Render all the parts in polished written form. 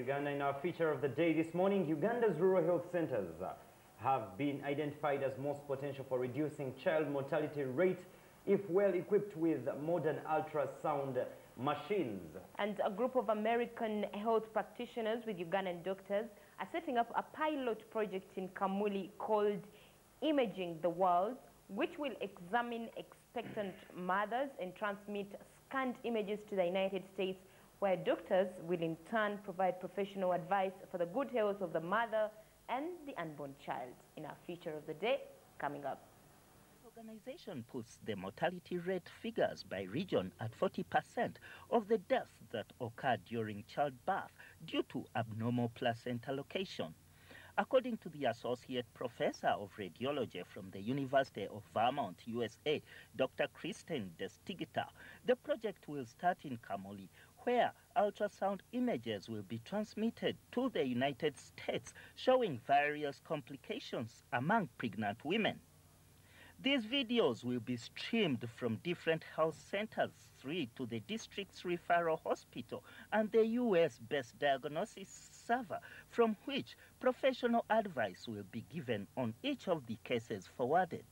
Uganda. In our feature of the day this morning, Uganda's rural health centers have been identified as most potential for reducing child mortality rate if well equipped with modern ultrasound machines. And a group of American health practitioners with Ugandan doctors are setting up a pilot project in Kamuli called Imaging the World, which will examine expectant mothers and transmit scanned images to the United States, where doctors will in turn provide professional advice for the good health of the mother and the unborn child. In our feature of the day, coming up. The organization puts the mortality rate figures by region at 40% of the deaths that occurred during childbirth due to abnormal placenta location. According to the Associate Professor of Radiology from the University of Vermont, USA, Dr. Kristen Destigita, the project will start in Kamuli, where ultrasound images will be transmitted to the United States, showing various complications among pregnant women. These videos will be streamed from different health centers, 3 to the district's referral hospital and the US-based diagnosis server, from which professional advice will be given on each of the cases forwarded.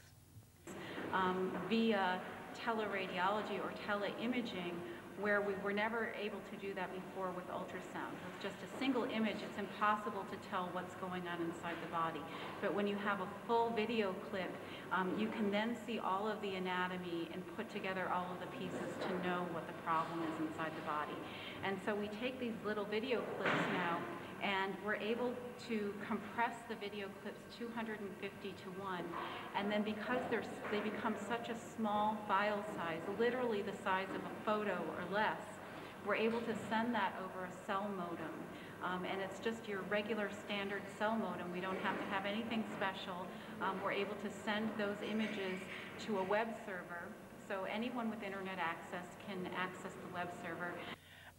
Via teleradiology or teleimaging, where we were never able to do that before with ultrasound. With just a single image, it's impossible to tell what's going on inside the body. But when you have a full video clip, you can then see all of the anatomy and put together all of the pieces to know what the problem is inside the body. And so we take these little video clips now, and we're able to compress the video clips 250 to 1, and then because they become such a small file size, literally the size of a photo or less, we're able to send that over a cell modem. And it's just your regular standard cell modem. We don't have to have anything special. We're able to send those images to a web server, so anyone with internet access can access the web server.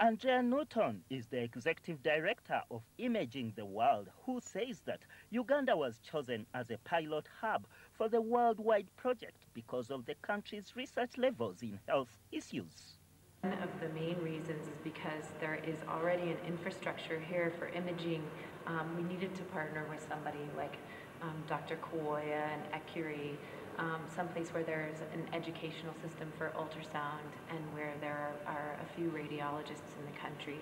Andrea Newton is the executive director of Imaging the World, who says that Uganda was chosen as a pilot hub for the worldwide project because of the country's research levels in health issues. One of the main reasons is because there is already an infrastructure here for imaging. We needed to partner with somebody like Dr. Kawoya and Akiri, someplace where there's an educational system for ultrasound and where there are a few radiologists in the country,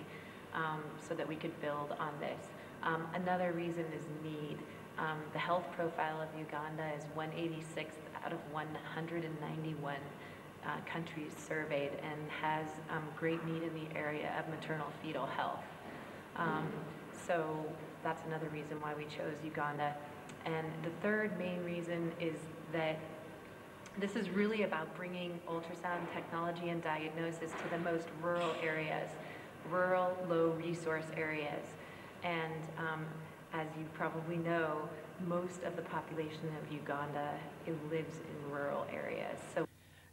so that we could build on this. Another reason is need. The health profile of Uganda is 186th out of 191 countries surveyed, and has great need in the area of maternal fetal health. So that's another reason why we chose Uganda. And the third main reason is that this is really about bringing ultrasound technology and diagnosis to the most rural areas, rural, low-resource areas. And as you probably know, most of the population of Uganda lives in rural areas.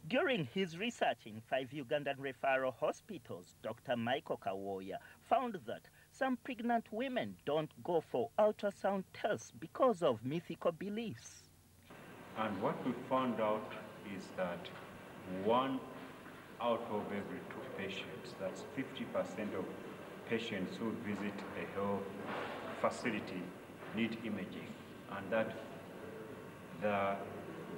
During his research in 5 Ugandan referral hospitals, Dr. Michael Kawoya found that some pregnant women don't go for ultrasound tests because of mythical beliefs. And what we found out is that 1 out of every 2 patients, that's 50% of patients who visit a health facility, need imaging, and that the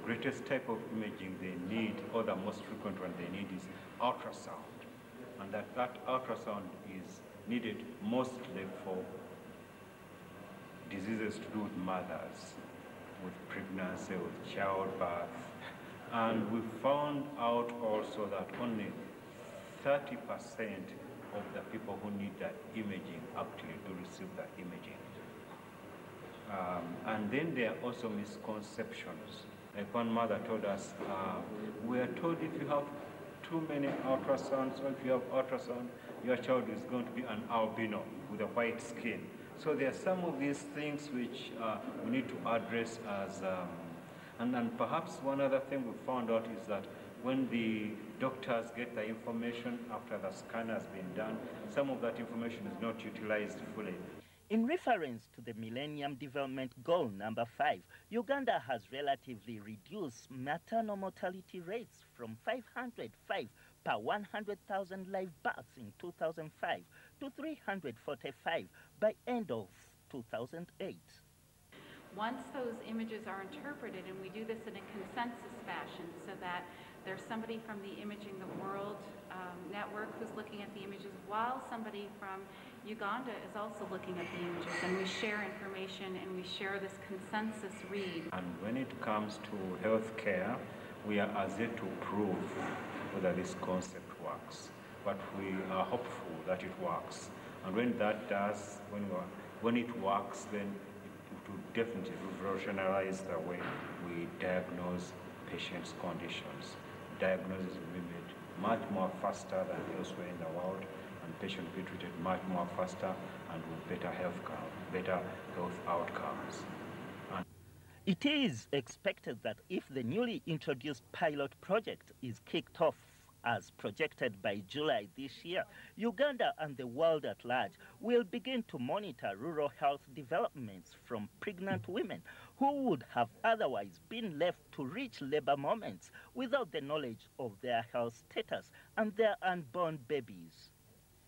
greatest type of imaging they need, or the most frequent one they need, is ultrasound, and that ultrasound is needed mostly for diseases to do with mothers, with pregnancy, with childbirth. And we found out also that only 30% of the people who need that imaging actually do receive that imaging. And then there are also misconceptions. Like one mother told us, we are told if you have too many ultrasounds, or if you have ultrasound, your child is going to be an albino with a white skin. So there are some of these things which we need to address as, and perhaps one other thing we found out is that when the doctors get the information after the scan has been done, some of that information is not utilized fully. In reference to the Millennium Development Goal number 5, Uganda has relatively reduced maternal mortality rates from 505 per 100,000 live births in 2005 to 345 by end of 2008. Once those images are interpreted, and we do this in a consensus fashion so that there's somebody from the Imaging the World network who's looking at the images, while somebody from Uganda is also looking at the images, and we share information and we share this consensus read. And when it comes to healthcare, we are as yet to prove whether this concept works, but we are hopeful that it works. And when that does, when it works, then it will definitely revolutionize the way we diagnose patients' conditions. Diagnosis will be made much more faster than elsewhere in the world, and patients will be treated much more faster and with better health outcomes. It is expected that if the newly introduced pilot project is kicked off as projected by July this year, Uganda and the world at large will begin to monitor rural health developments from pregnant women who would have otherwise been left to reach labor moments without the knowledge of their health status and their unborn babies.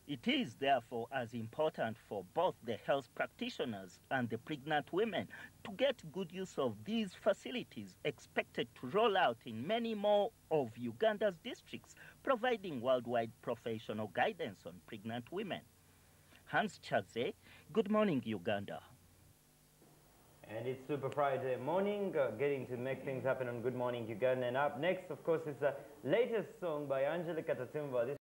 It is therefore as important for both the health practitioners and the pregnant women to get good use of these facilities, expected to roll out in many more of Uganda's districts, providing worldwide professional guidance on pregnant women. Hans Chaze, Good Morning Uganda. And it's Super Friday morning, getting to make things happen on Good Morning Uganda. And up next, of course, is the latest song by Angelica Tatumba.